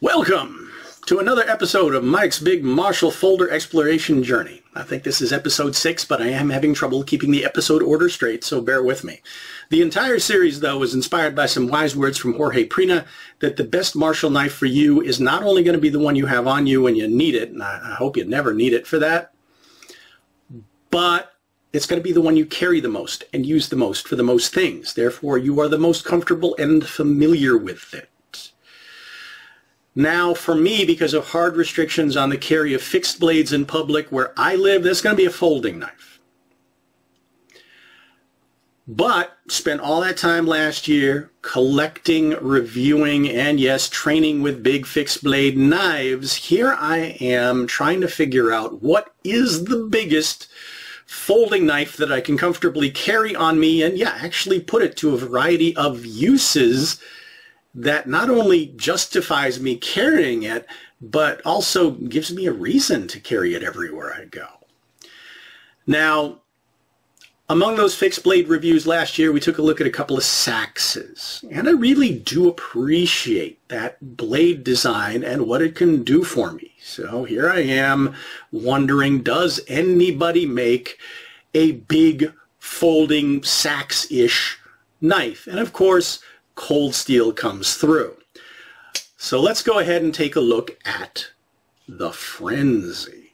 Welcome to another episode of Mike's Big Marshall Folder Exploration Journey. I think this is episode 6, but I am having trouble keeping the episode order straight, so bear with me. The entire series, though, was inspired by some wise words from Jorge Prina that the best Marshall knife for you is not only going to be the one you have on you when you need it, and I hope you never need it for that, but it's going to be the one you carry the most and use the most for the most things. Therefore, you are the most comfortable and familiar with it. Now, for me, because of hard restrictions on the carry of fixed blades in public where I live, that's going to be a folding knife. But spent all that time last year collecting, reviewing, and yes, training with big fixed blade knives. Here I am trying to figure out what is the biggest folding knife that I can comfortably carry on me and, yeah, actually put it to a variety of uses that not only justifies me carrying it, but also gives me a reason to carry it everywhere I go. Now, among those fixed blade reviews last year, we took a look at a couple of Seaxes, and I really do appreciate that blade design and what it can do for me. So here I am wondering, does anybody make a big folding Seax-ish knife? And of course, cold steel comes through. So let's go ahead and take a look at the Frenzy.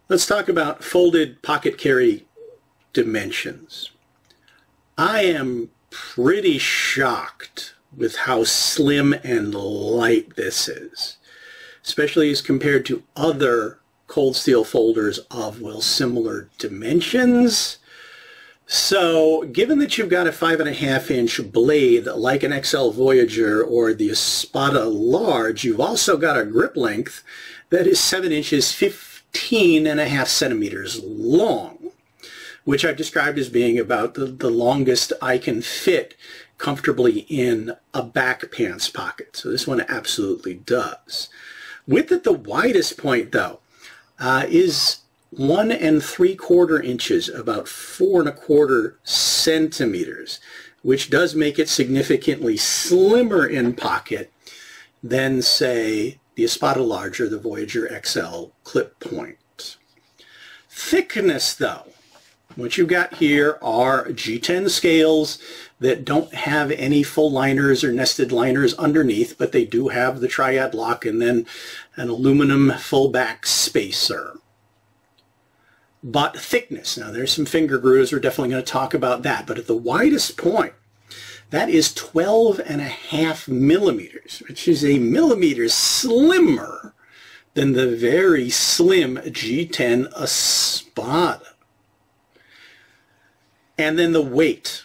Let's talk about folded pocket carry dimensions. I am pretty shocked with how slim and light this is, especially as compared to other cold steel folders of, well, similar dimensions. So given that you've got a 5.5-inch blade like an XL Voyager or the Espada Large, you've also got a grip length that is 7 inches, 15.5 centimeters long, which I've described as being about the longest I can fit comfortably in a back pants pocket. So this one absolutely does. Width at the widest point, though, is 1 3/4 inches, about 4 1/4 centimeters, which does make it significantly slimmer in pocket than, say, the Espada Large or the Voyager XL clip point. Thickness, though, what you've got here are G10 scales that don't have any full liners or nested liners underneath, but they do have the triad lock and then an aluminum full back spacer. But thickness, now there's some finger grooves, we're definitely going to talk about that, but at the widest point, that is 12.5 millimeters, which is a millimeter slimmer than the very slim G10 Espada. And then the weight.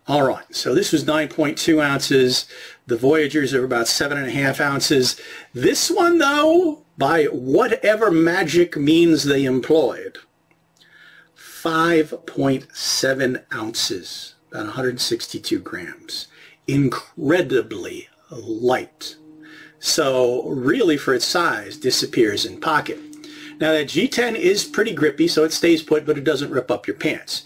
All right, so this was 9.2 ounces. The Voyagers are about 7.5 ounces. This one, though, by whatever magic means they employed, 5.7 ounces, about 162 grams. Incredibly light. So really, for its size, disappears in pocket. Now that G10 is pretty grippy, so it stays put, but it doesn't rip up your pants.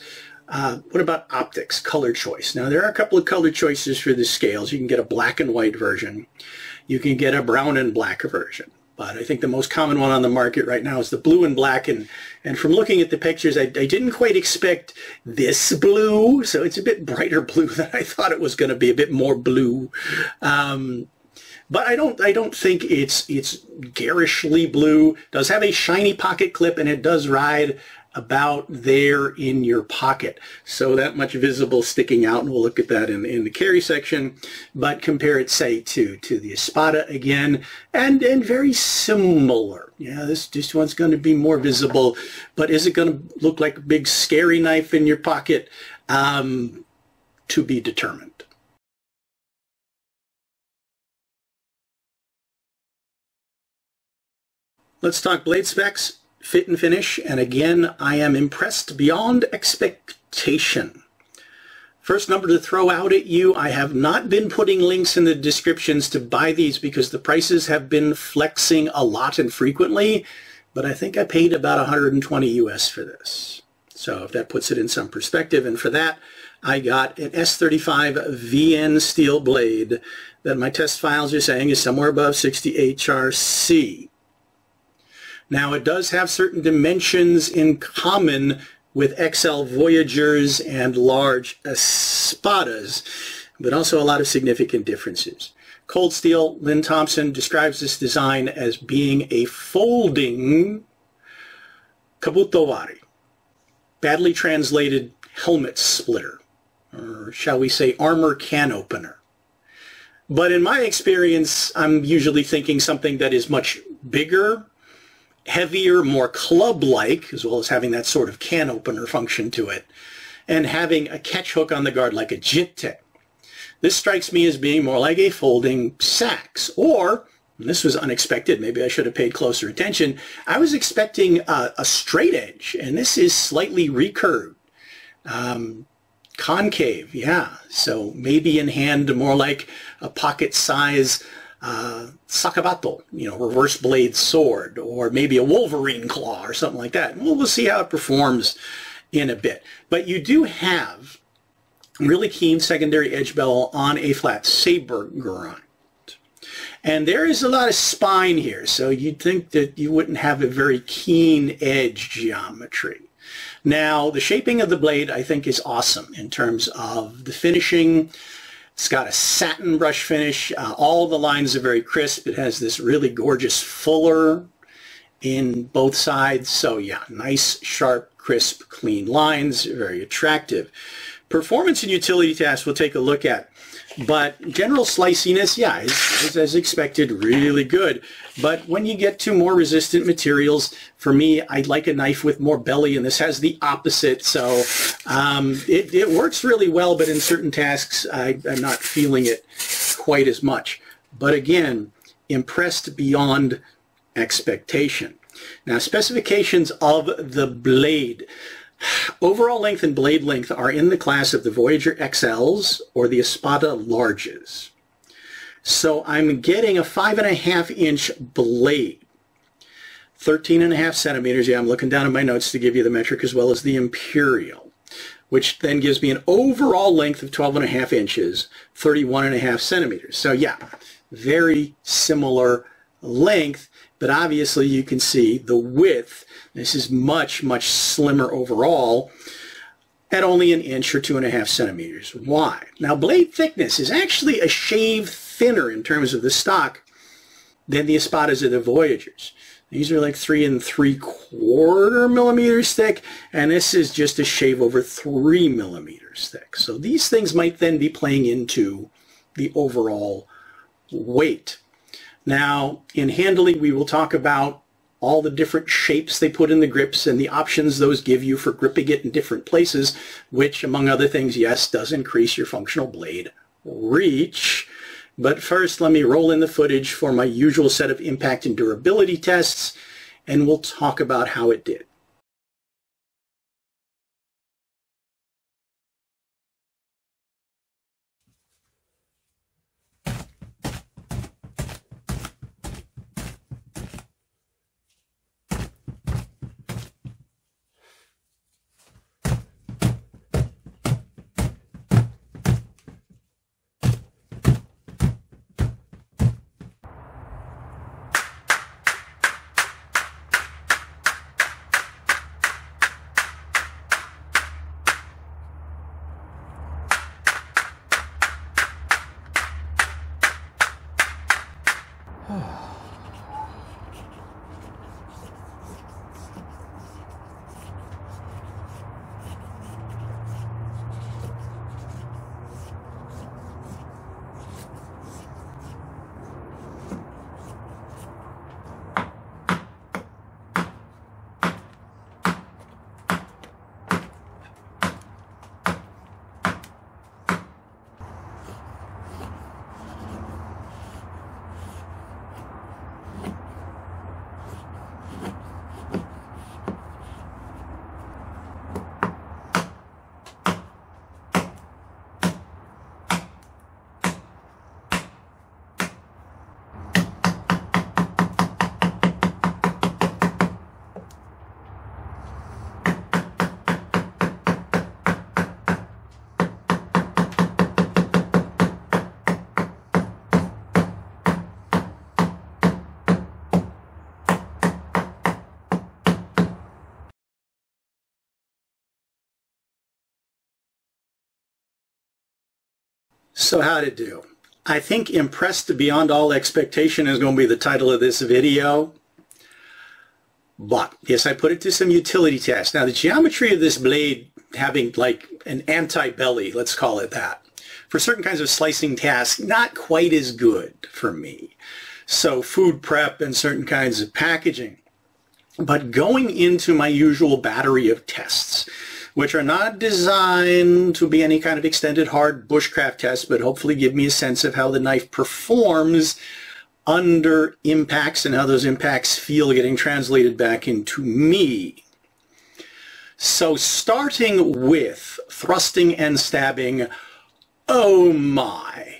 What about optics, color choice? Now, there are a couple of color choices for the scales. You can get a black and white version. You can get a brown and black version. But I think the most common one on the market right now is the blue and black. And from looking at the pictures, I didn't quite expect this blue. So it's a bit brighter blue than I thought it was going to be, a bit more blue. But I don't think it's garishly blue. It does have a shiny pocket clip, and it does ride about there in your pocket, so that much visible sticking out, and we'll look at that in the carry section. But compare it, say, to the Espada again, and very similar. Yeah, this one's going to be more visible, but is it going to look like a big scary knife in your pocket? To be determined. Let's talk blade specs, fit and finish, and again, I am impressed beyond expectation. First number to throw out at you, I have not been putting links in the descriptions to buy these because the prices have been flexing a lot and frequently, but I think I paid about 120 US for this. So if that puts it in some perspective, and for that, I got an S35 VN steel blade that my test files are saying is somewhere above 60 HRC. Now, it does have certain dimensions in common with XL Voyagers and large Espadas, but also a lot of significant differences. Cold Steel, Lynn Thompson, describes this design as being a folding Kabutowari, badly translated helmet splitter, or shall we say armor can opener. But in my experience, I'm usually thinking something that is much bigger, heavier, more club-like, as well as having that sort of can opener function to it, and having a catch hook on the guard like a jitte. This strikes me as being more like a folding Seax, or, and this was unexpected, maybe I should have paid closer attention, I was expecting a straight edge, and this is slightly recurved. Concave, yeah, so maybe in hand more like a pocket size Sakabato, reverse blade sword, or maybe a Wolverine claw or something like that. We'll see how it performs in a bit. But you do have really keen secondary edge bevel on a flat saber grind. And there is a lot of spine here, so you'd think that you wouldn't have a very keen edge geometry. Now, the shaping of the blade, I think, is awesome in terms of the finishing. It's got a satin brush finish. All the lines are very crisp. It has this really gorgeous fuller in both sides. So yeah, nice, sharp, crisp, clean lines, very attractive. Performance and utility tasks we'll take a look at. But general sliciness, yeah, is as expected, really good. But when you get to more resistant materials, for me, I like a knife with more belly, and this has the opposite. So it works really well, but in certain tasks, I'm not feeling it quite as much. But again, impressed beyond expectation. Now, specifications of the blade. Overall length and blade length are in the class of the Voyager XLs or the Espada larges. So I'm getting a 5.5-inch blade, 13.5 centimeters. Yeah, I'm looking down at my notes to give you the metric as well as the imperial, which then gives me an overall length of 12.5 inches, 31.5 centimeters. So yeah, very similar length, but obviously you can see the width. This is much, much slimmer overall at only 1 inch or 2.5 centimeters. Why? Now, blade thickness is actually a shave thinner in terms of the stock than the Espadas or the Voyagers. These are like 3 3/4 millimeters thick, and this is just a shave over 3 millimeters thick. So these things might then be playing into the overall weight. Now, in handling, we will talk about all the different shapes they put in the grips and the options those give you for gripping it in different places, which, among other things, yes, does increase your functional blade reach. But first, let me roll in the footage for my usual set of impact and durability tests, and we'll talk about how it did. So how'd it do? I think impressed beyond all expectation is going to be the title of this video. But yes, I put it to some utility tests. Now the geometry of this blade having like an anti-belly, let's call it that, for certain kinds of slicing tasks, not quite as good for me. So food prep and certain kinds of packaging. But going into my usual battery of tests, which are not designed to be any kind of extended hard bushcraft tests, but hopefully give me a sense of how the knife performs under impacts and how those impacts feel getting translated back into me. So starting with thrusting and stabbing, oh my.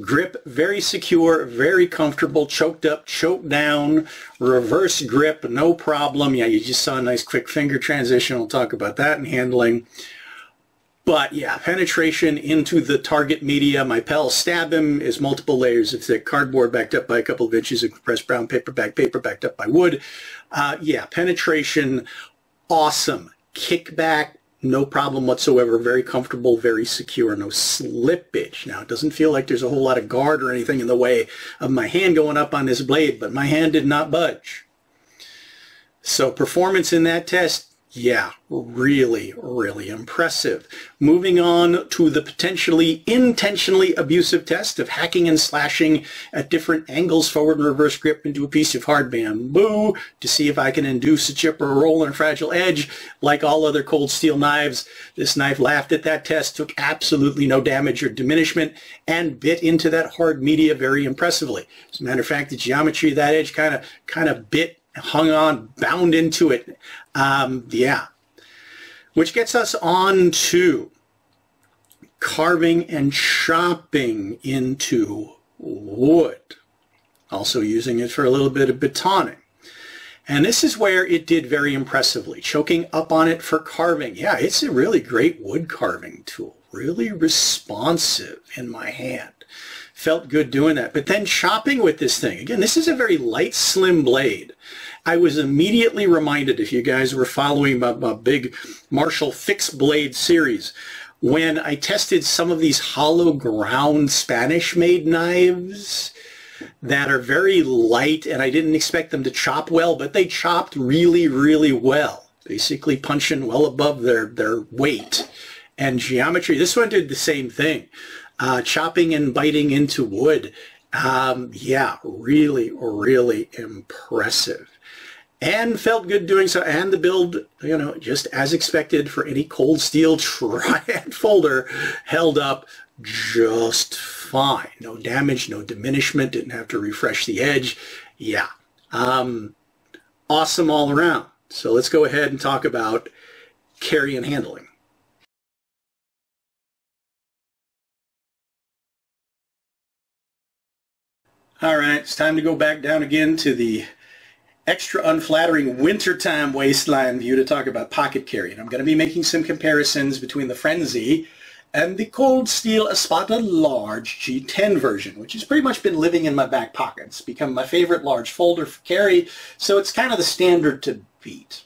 Grip very secure, very comfortable, choked up, choked down, reverse grip, no problem. Yeah, you just saw a nice quick finger transition. We'll talk about that in handling. But yeah, penetration into the target media. My Pell Stab him is multiple layers of thick cardboard backed up by a couple of inches of compressed brown paper backed up by wood. Yeah, penetration, awesome. Kickback, no problem whatsoever, very comfortable, very secure, no slippage. Now, it doesn't feel like there's a whole lot of guard or anything in the way of my hand going up on this blade, but my hand did not budge. So performance in that test, yeah, really, really impressive. Moving on to the potentially intentionally abusive test of hacking and slashing at different angles, forward and reverse grip into a piece of hard bamboo to see if I can induce a chip or a roll on a fragile edge. Like all other cold steel knives, this knife laughed at that test, took absolutely no damage or diminishment, and bit into that hard media very impressively. As a matter of fact, the geometry of that edge kind of bit, hung on, bound into it. Yeah. Which gets us on to carving and chopping into wood. Also using it for a little bit of batoning. And this is where it did very impressively. Choking up on it for carving. Yeah, it's a really great wood carving tool. Really responsive in my hand. Felt good doing that. But then chopping with this thing. Again, this is a very light, slim blade. I was immediately reminded, if you guys were following my big Marshall fixed blade series, when I tested some of these hollow ground Spanish-made knives that are very light, and I didn't expect them to chop well, but they chopped really, really well. Basically punching well above their weight and geometry. This one did the same thing. Chopping and biting into wood. Yeah, really, really impressive. And felt good doing so. And the build, you know, just as expected for any cold steel triad folder, held up just fine. No damage, no diminishment, didn't have to refresh the edge. Yeah, awesome all around. So let's go ahead and talk about carry and handling. All right, it's time to go back down again to the extra unflattering wintertime waistline view to talk about pocket carry. And I'm going to be making some comparisons between the Frenzy and the Cold Steel Espada Large G10 version, which has pretty much been living in my back pocket. It's become my favorite large folder for carry, so it's kind of the standard to beat.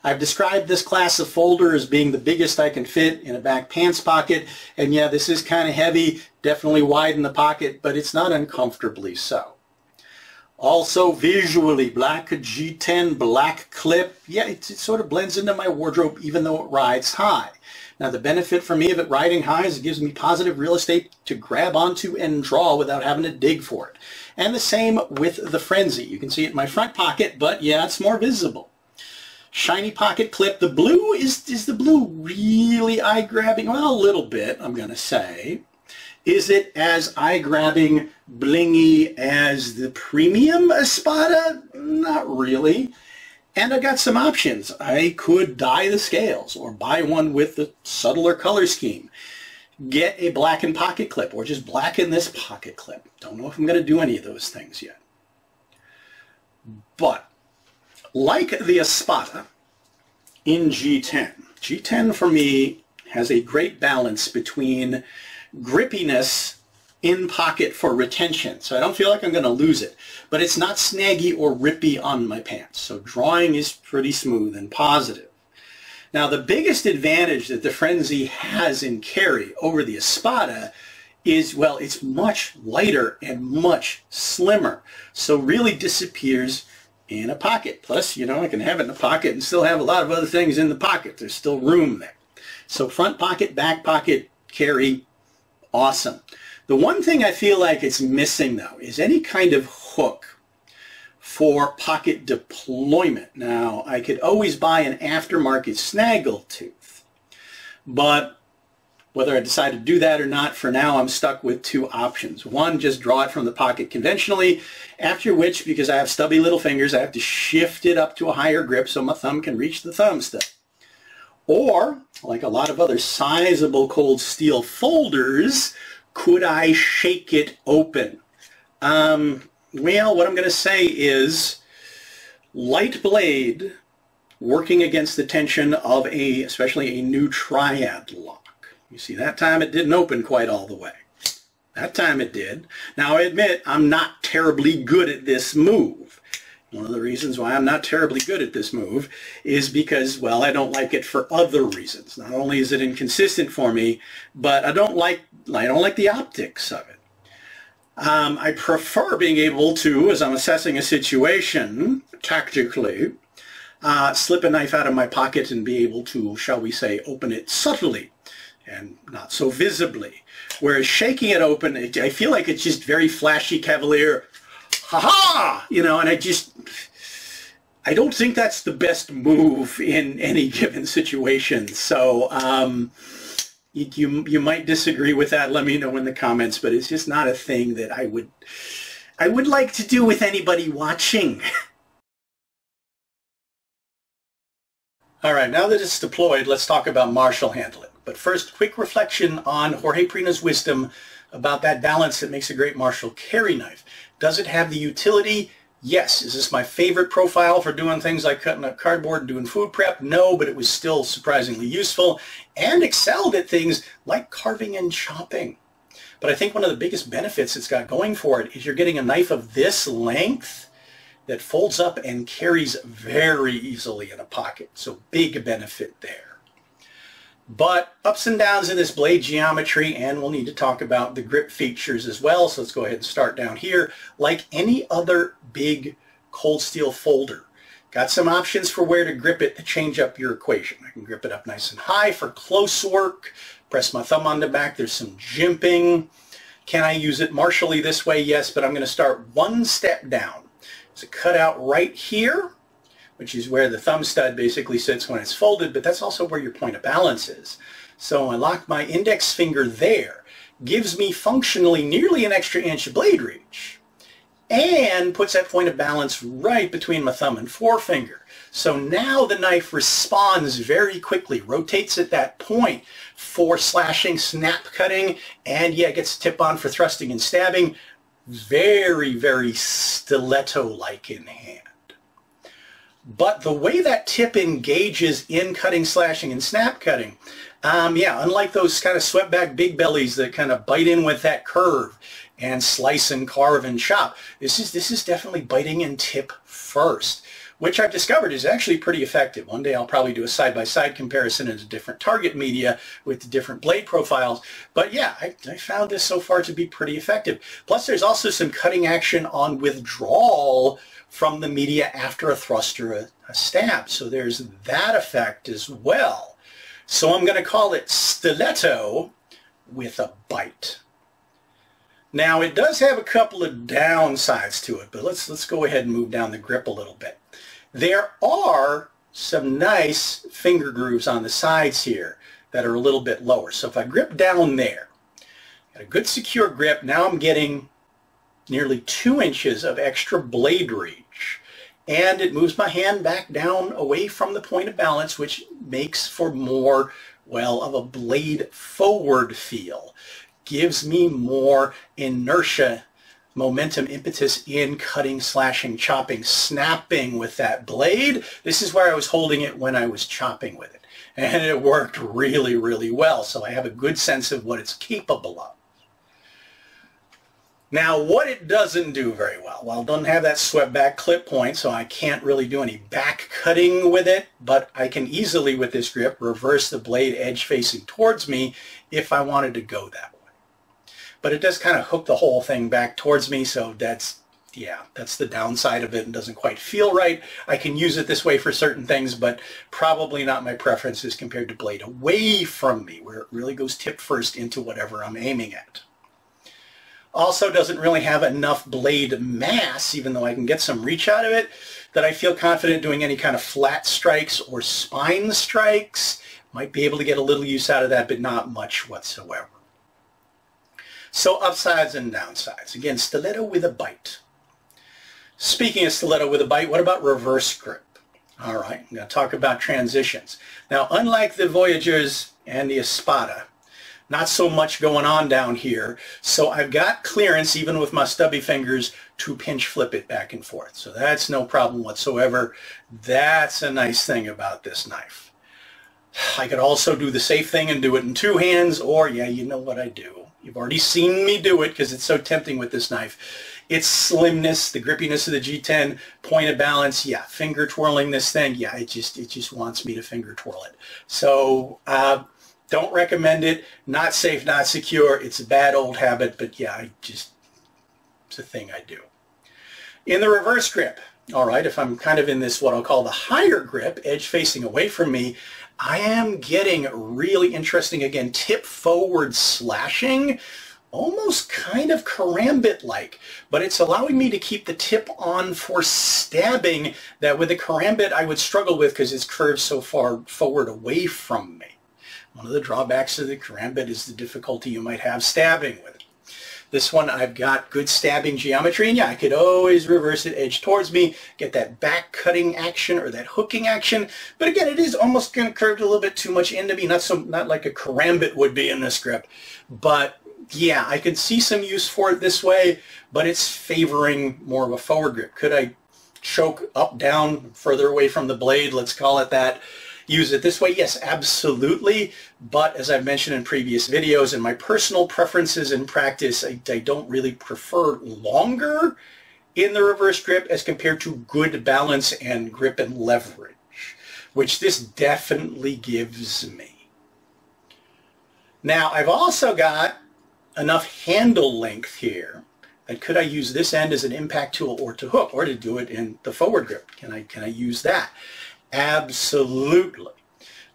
I've described this class of folder as being the biggest I can fit in a back pants pocket, and yeah, this is kind of heavy, definitely wide in the pocket, but it's not uncomfortably so. Also visually, black G10 black clip, yeah, it sort of blends into my wardrobe even though it rides high. Now the benefit for me of it riding high is it gives me positive real estate to grab onto and draw without having to dig for it. And the same with the Frenzy. You can see it in my front pocket, but yeah, it's more visible. Shiny pocket clip. The blue, is the blue really eye-grabbing? Well, a little bit, I'm going to say. Is it as eye-grabbing, blingy as the premium Espada? Not really. And I've got some options. I could dye the scales or buy one with the subtler color scheme. Get a blackened pocket clip or just blacken this pocket clip. Don't know if I'm going to do any of those things yet. But like the Espada in G10, G10 for me has a great balance between grippiness in pocket for retention, so I don't feel like I'm going to lose it, but it's not snaggy or rippy on my pants, so drawing is pretty smooth and positive. Now the biggest advantage that the Frenzy has in carry over the Espada is, well, it's much lighter and much slimmer. So really disappears in a pocket. Plus, you know, I can have it in a pocket and still have a lot of other things in the pocket. There's still room there. So front pocket, back pocket, carry, awesome. The one thing I feel like it's missing, though, is any kind of hook for pocket deployment. Now, I could always buy an aftermarket snaggletooth, but whether I decide to do that or not, for now I'm stuck with two options. One, just draw it from the pocket conventionally, after which, because I have stubby little fingers, I have to shift it up to a higher grip so my thumb can reach the thumb stud. Or, like a lot of other sizable cold steel folders, could I shake it open? Well, what I'm going to say is light blade working against the tension of especially a new triad lock. You see, that time it didn't open quite all the way. That time it did. Now, I admit I'm not terribly good at this move. One of the reasons why I'm not terribly good at this move is because, well, I don't like it for other reasons. Not only is it inconsistent for me, but I don't like the optics of it. I prefer being able to, as I'm assessing a situation tactically, slip a knife out of my pocket and be able to, shall we say, open it subtly and not so visibly. Whereas shaking it open, I feel like it's just very flashy, cavalier, ha-ha! You know, and I don't think that's the best move in any given situation. So you might disagree with that. Let me know in the comments, but it's just not a thing that I would like to do with anybody watching. All right, now that it's deployed, let's talk about Marshall handling. But first, quick reflection on Jorge Prina's wisdom about that balance that makes a great Marshall carry knife. Does it have the utility? Yes. Is this my favorite profile for doing things like cutting up cardboard and doing food prep? No, but it was still surprisingly useful and excelled at things like carving and chopping. But I think one of the biggest benefits it's got going for it is you're getting a knife of this length that folds up and carries very easily in a pocket. So big benefit there. But ups and downs in this blade geometry, and we'll need to talk about the grip features as well. So let's go ahead and start down here. Like any other big cold steel folder, got some options for where to grip it to change up your equation. I can grip it up nice and high for close work, press my thumb on the back. There's some jimping. Can I use it martially this way? Yes, but I'm going to start one step down. There's a cutout right here, which is where the thumb stud basically sits when it's folded, but that's also where your point of balance is. So I lock my index finger there, gives me functionally nearly an extra inch of blade reach, and puts that point of balance right between my thumb and forefinger. So now the knife responds very quickly, rotates at that point for slashing, snap cutting, and yeah, gets a tip on for thrusting and stabbing. Very, very stiletto-like in hand. But the way that tip engages in cutting, slashing, and snap cutting, yeah, unlike those kind of swept back big bellies that kind of bite in with that curve and slice and carve and chop, this is definitely biting in tip first, which I've discovered is actually pretty effective. One day I'll probably do a side-by-side comparison of different target media with the different blade profiles. But yeah, I found this so far to be pretty effective. Plus there's also some cutting action on withdrawal from the media after a thrust or a stab. So there's that effect as well. So I'm going to call it Stiletto with a bite. Now it does have a couple of downsides to it, but let's go ahead and move down the grip a little bit. There are some nice finger grooves on the sides here that are a little bit lower. So if I grip down there, got a good secure grip, now I'm getting nearly 2 inches of extra blade reach, and it moves my hand back down away from the point of balance, which makes for more, well, of a blade forward feel. Gives me more inertia, momentum, impetus in cutting, slashing, chopping, snapping with that blade. This is where I was holding it when I was chopping with it, and it worked really, really well. So I have a good sense of what it's capable of. Now, what it doesn't do very well, it doesn't have that swept back clip point, so I can't really do any back cutting with it, but I can easily, with this grip, reverse the blade edge facing towards me if I wanted to go that way. but it does kind of hook the whole thing back towards me, so that's the downside of it and doesn't quite feel right. I can use it this way for certain things, but probably not my preferences compared to blade away from me, where it really goes tip first into whatever I'm aiming at. Also doesn't really have enough blade mass, even though I can get some reach out of it, that I feel confident doing any kind of flat strikes or spine strikes. Might be able to get a little use out of that, but not much whatsoever. So upsides and downsides. Again, stiletto with a bite. Speaking of stiletto with a bite, what about reverse grip? All right, I'm going to talk about transitions. Now, unlike the Voyagers and the Espada, not so much going on down here, so I've got clearance, even with my stubby fingers, to pinch flip it back and forth. So that's no problem whatsoever. That's a nice thing about this knife. I could also do the safe thing and do it in two hands, or yeah, you know what I do. You've already seen me do it because it's so tempting with this knife. Its slimness, the grippiness of the G10, point of balance, yeah, finger twirling this thing, yeah, it just wants me to finger twirl it. So don't recommend it. Not safe, not secure. It's a bad old habit, but yeah, it's a thing I do. In the reverse grip, all right, if I'm kind of in this what I'll call the higher grip, edge facing away from me, I am getting really interesting, again, tip forward slashing, almost kind of karambit-like, but it's allowing me to keep the tip on for stabbing that with the karambit I would struggle with because it's curved so far forward away from me. One of the drawbacks of the karambit is the difficulty you might have stabbing with it. This one, I've got good stabbing geometry, and yeah, I could always reverse it edge towards me, get that back cutting action or that hooking action, but again, it is almost kind of curved a little bit too much into me, not like a karambit would be in this grip, but yeah, I could see some use for it this way, but it's favoring more of a forward grip. Could I choke up, down, further away from the blade, let's call it that, use it this way? Yes, absolutely, but as I've mentioned in previous videos, in my personal preferences in practice, I don't really prefer longer in the reverse grip as compared to good balance and grip and leverage, which this definitely gives me. Now, I've also got enough handle length here that could I use this end as an impact tool or to hook or to do it in the forward grip? Can I use that? Absolutely.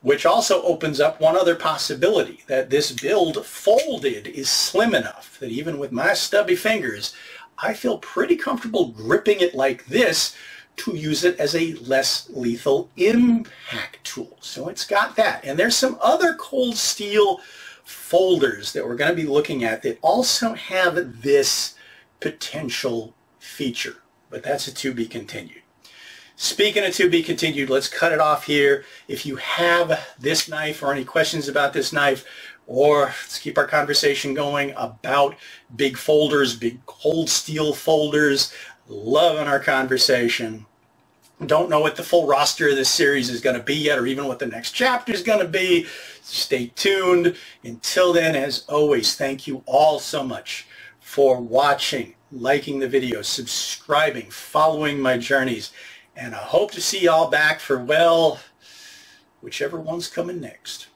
Which also opens up one other possibility, that this build folded is slim enough that even with my stubby fingers, I feel pretty comfortable gripping it like this to use it as a less lethal impact tool. So it's got that. And there's some other cold steel folders that we're going to be looking at that also have this potential feature, but that's a to be continued. Speaking of to be continued, let's cut it off here. If you have this knife or any questions about this knife, or let's keep our conversation going about big folders, big cold steel folders, loving our conversation. Don't know what the full roster of this series is going to be yet, or even what the next chapter is going to be. Stay tuned. Until then, as always, thank you all so much for watching, liking the video, subscribing, following my journeys. And I hope to see y'all back for, well, whichever one's coming next.